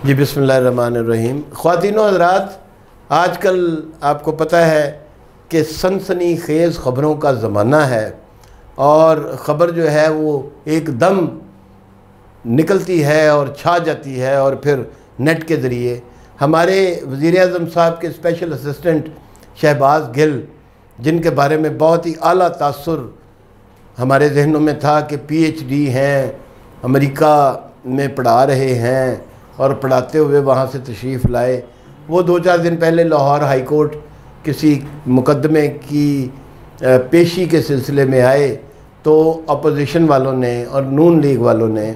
जी बिस्मिल्लाहिर्रहमानिर्रहीम। ख़वातीनो हज़रात, आजकल आपको पता है कि सनसनी खेज़ ख़बरों का ज़माना है और ख़बर जो है वो एकदम निकलती है और छा जाती है। और फिर नेट के ज़रिए हमारे वज़ीर-ए-आज़म साहब के स्पेशल असिस्टेंट शहबाज गिल, जिनके बारे में बहुत ही आला तासुर हमारे जहनों में था कि PhD हैं, अमेरिका में पढ़ा रहे हैं और पढ़ाते हुए वहाँ से तशरीफ़ लाए। वो 2-4 दिन पहले लाहौर हाई कोर्ट किसी मुकदमे की पेशी के सिलसिले में आए तो अपोजिशन वालों ने और नून लीग वालों ने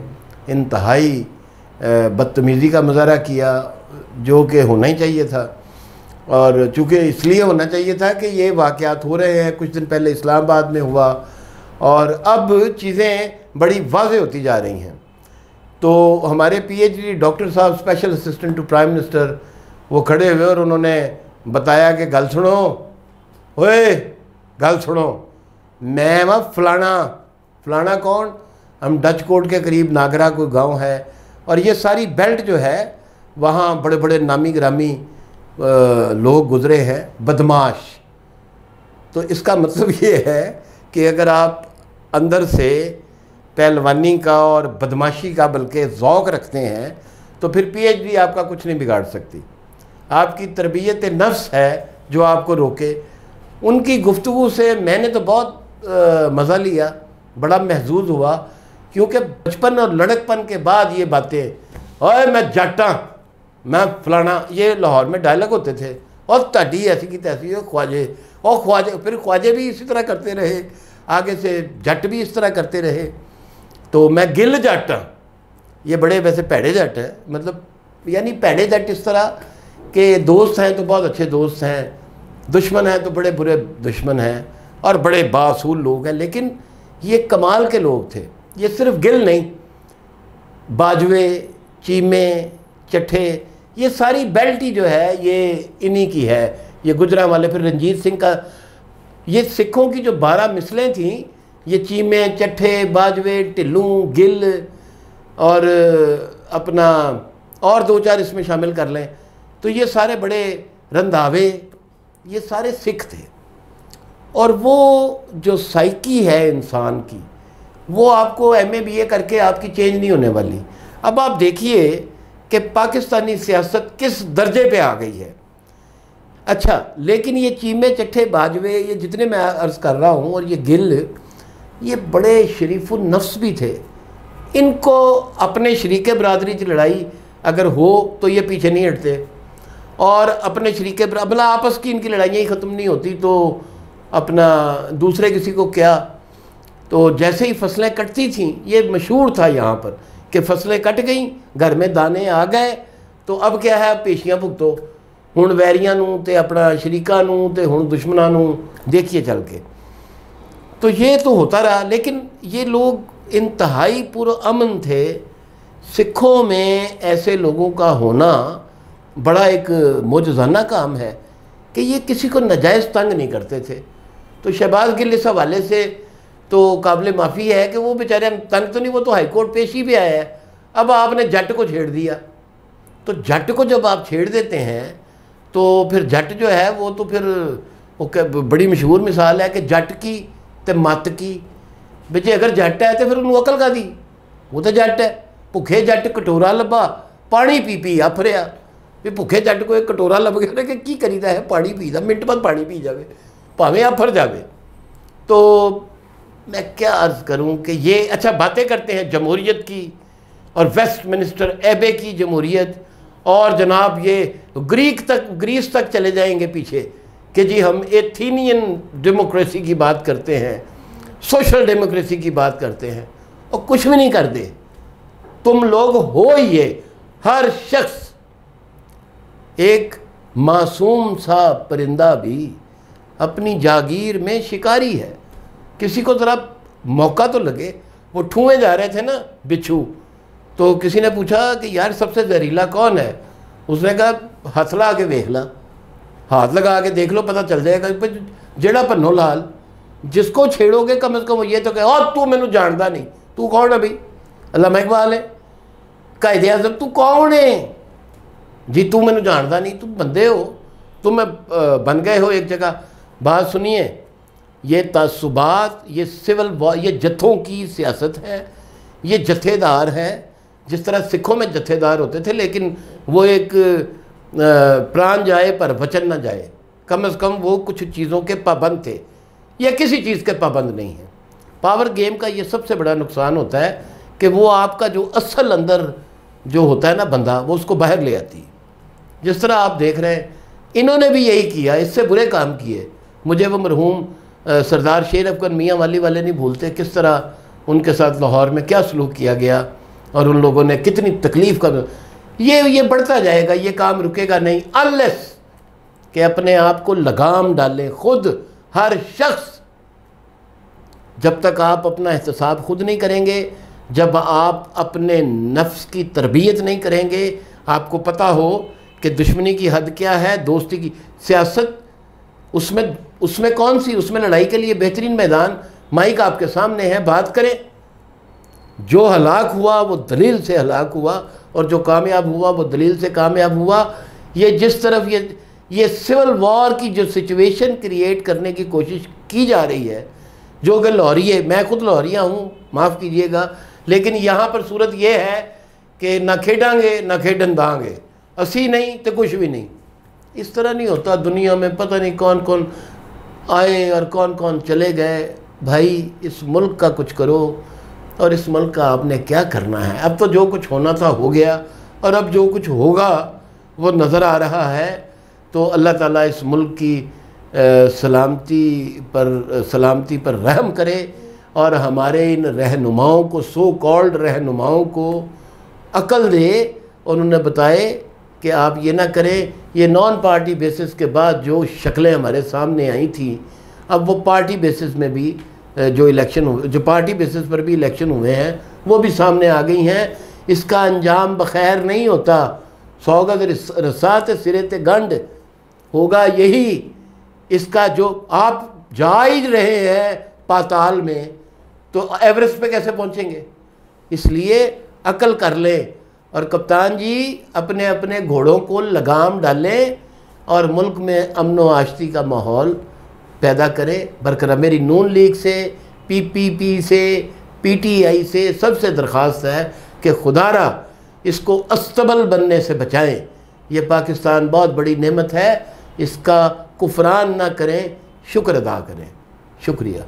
इंतहाई बदतमीज़ी का मुज़ाहरा किया, जो कि होना ही चाहिए था। और चूँकि इसलिए होना चाहिए था कि ये वाक़यात हो रहे हैं, कुछ दिन पहले इस्लामाबाद में हुआ और अब चीज़ें बड़ी वाज़ेह होती जा रही हैं। तो हमारे PhD डॉक्टर साहब special assistant to prime minister वो खड़े हुए और उन्होंने बताया कि गल सुनो, ओए गल सुनो, मैं वहाँ फलाना कौन, हम डच कोर्ट के करीब नागरा कोई गांव है और ये सारी बेल्ट जो है वहाँ बड़े बड़े नामी ग्रामी लोग गुज़रे हैं, बदमाश। तो इसका मतलब ये है कि अगर आप अंदर से पहलवानी का और बदमाशी का बल्कि ज़ौक़ रखते हैं तो फिर PhD आपका कुछ नहीं बिगाड़ सकती। आपकी तरबियत नफ्स है जो आपको रोके। उनकी गुफ्तगू से मैंने तो बहुत मज़ा लिया, बड़ा महजूज़ हुआ, क्योंकि बचपन और लड़कपन के बाद ये बातें, ओए मैं जाटा, मैं फलाना, ये लाहौर में डायलॉग होते थे। और ताड़ी ऐसी की तैसी हो ख्वाजे, और ख्वाजे, फिर ख्वाजे भी इसी तरह करते रहे, आगे से जट भी इस तरह करते रहे। तो मैं गिल जट, ये बड़े वैसे पैड़े जट हैं, मतलब यानी पैड़े जट इस तरह के दोस्त हैं तो बहुत अच्छे दोस्त हैं, दुश्मन हैं तो बड़े बुरे दुश्मन हैं और बड़े बासूल लोग हैं। लेकिन ये कमाल के लोग थे। ये सिर्फ गिल नहीं, बाजवे, चीमे, चट्ठे, ये सारी बेल्ट ही जो है ये इन्हीं की है। ये गुजरां वाले, फिर रंजीत सिंह का, ये सिखों की जो 12 मिसलें थीं, ये चीमे, चट्ठे, बाजवे, टिल्लू, गिल और अपना और 2-4 इसमें शामिल कर लें तो ये सारे बड़े रंधावे, ये सारे सिख थे। और वो जो साइकी है इंसान की, वो आपको MA BA करके आपकी चेंज नहीं होने वाली। अब आप देखिए कि पाकिस्तानी सियासत किस दर्जे पे आ गई है। अच्छा, लेकिन ये चीमे, चट्ठे, बाजवे, ये जितने मैं अर्ज़ कर रहा हूँ, और ये गिल, ये बड़े शरीफुल नफ्स भी थे। इनको अपने शरीके बरादरी की लड़ाई अगर हो तो ये पीछे नहीं हटते, और अपने शरीके मतलब आपस की इनकी लड़ाइयाँ ही ख़त्म नहीं होती तो अपना दूसरे किसी को क्या। तो जैसे ही फसलें कटती थीं, ये मशहूर था यहाँ पर कि फसलें कट गईं, घर में दाने आ गए, तो अब क्या है, पेशियाँ भुगतो, हुण वैरियां नूं ते अपना शरीका नूं ते हुण दुश्मनां नूं देखिए चल के। तो ये तो होता रहा, लेकिन ये लोग इंतहाई पुरअमन थे। सिखों में ऐसे लोगों का होना बड़ा एक मोजज़ाना काम है कि ये किसी को नाजायज़ तंग नहीं करते थे। तो शहबाज गिल इस हवाले से तो काबिल माफ़ी है कि वो बेचारे तंग तो नहीं, वो तो हाई कोर्ट पेशी भी आया है। अब आपने जट को छेड़ दिया, तो जट को जब आप छेड़ देते हैं तो फिर जट जो है वो तो फिर वो बड़ी मशहूर मिसाल है कि जट की ते मत की, बच्चे अगर जट है तो फिर उन्होंने अकल का दी, वो तो जट है। भुखे जट कटोरा लभा, पानी पी पी अफ रहा। भी भुखे जट को एक कटोरा लभ गया कि की करीदा है, पानी पीदा, मिनट बाद पानी पी जाए, भावें अफर जाए। तो मैं क्या अर्ज़ करूँ कि ये अच्छा बातें करते हैं जमहूरियत की और वेस्टमिनिस्टर एबे की जमहूरियत, और जनाब ये ग्रीस तक चले जाएंगे पीछे कि जी हम एथेनियन डेमोक्रेसी की बात करते हैं, सोशल डेमोक्रेसी की बात करते हैं, और कुछ भी नहीं कर दे। तुम लोग हो ये, हर शख्स एक मासूम सा परिंदा भी अपनी जागीर में शिकारी है। किसी को ज़रा मौका तो लगे। वो ठूए जा रहे थे ना बिच्छू, तो किसी ने पूछा कि यार सबसे जहरीला कौन है, उसने कहा हाथ लगा के देख ला, हाथ लगा के देख लो, पता चल जाएगा। जेड़ा भन्नो लाल, जिसको छेड़ोगे कम से कम ये तो कहे, और तू मैनू जानता नहीं, तू कौन है भाई, अल्लामा इकबाल है, कायदे आज़म तू कौन है, जी तू मैनू जानता नहीं, तुम बंदे हो, तुम बन गए हो एक जगह। बात सुनिए, ये तासुबात, ये सिविल वॉर, ये जत्थों की सियासत है, ये जत्थेदार हैं। जिस तरह सिखों में जत्थेदार होते थे, लेकिन वो एक प्राण जाए पर वचन न जाए, कम से कम वो कुछ चीज़ों के पाबंद थे। ये किसी चीज़ के पाबंद नहीं है। पावर गेम का ये सबसे बड़ा नुकसान होता है कि वो आपका जो असल अंदर जो होता है ना बंदा, वो उसको बाहर ले आती है। जिस तरह आप देख रहे हैं, इन्होंने भी यही किया, इससे बुरे काम किए। मुझे वो मरहूम सरदार शेर अफगन मियाँ वाली वाले नहीं भूलते, किस तरह उनके साथ लाहौर में क्या सलूक किया गया और उन लोगों ने कितनी तकलीफ़ का। ये बढ़ता जाएगा, ये काम रुकेगा नहीं अनलेस कि अपने आप को लगाम डालें खुद। हर शख्स, जब तक आप अपना एहतसाब खुद नहीं करेंगे, जब आप अपने नफ्स की तरबियत नहीं करेंगे, आपको पता हो कि दुश्मनी की हद क्या है, दोस्ती की सियासत, उसमें कौन सी, उसमें लड़ाई के लिए बेहतरीन मैदान माइक आपके सामने है, बात करें। जो हलाक हुआ वो दलील से हलाक हुआ, और जो कामयाब हुआ वो दलील से कामयाब हुआ। ये जिस तरफ ये सिविल वॉर की जो सिचुएशन क्रिएट करने की कोशिश की जा रही है, जो कि लाहौरी, मैं खुद लाहौरिया हूँ, माफ़ कीजिएगा, लेकिन यहाँ पर सूरत ये है कि ना खेडांगे ना खेडन दांगे, असी नहीं तो कुछ भी नहीं। इस तरह नहीं होता दुनिया में। पता नहीं कौन कौन आए और कौन कौन चले गए। भाई इस मुल्क का कुछ करो, और इस मुल्क का आपने क्या करना है। अब तो जो कुछ होना था हो गया, और अब जो कुछ होगा वो नज़र आ रहा है। तो अल्लाह ताला इस मुल्क की सलामती पर रहम करे, और हमारे इन रहनुमाओं को, सो कॉल्ड रहनुमाओं को अकल दे, और उन्हें बताए कि आप ये ना करें। ये नॉन पार्टी बेसिस के बाद जो शक्लें हमारे सामने आई थी, अब वो पार्टी बेसिस में भी जो इलेक्शन हुए, जो पार्टी बेसिस पर भी इलेक्शन हुए हैं, वो भी सामने आ गई हैं। इसका अंजाम बखैर नहीं होता। सौगत रसात सिरे ते गंड होगा यही। इसका जो आप जा ही रहे हैं पाताल में, तो एवरेस्ट पे कैसे पहुंचेंगे। इसलिए अकल कर लें, और कप्तान जी अपने अपने घोड़ों को लगाम डालें और मुल्क में अमन व आशती का माहौल पैदा करें। बरकरार मेरी नून लीग से, पीपीपी से, पीटीआई से सबसे दरख्वास्त है कि खुदारा इसको अस्तबल बनने से बचाएं। ये पाकिस्तान बहुत बड़ी नेमत है, इसका कुफरान ना करें, शुक्र अदा करें। शुक्रिया।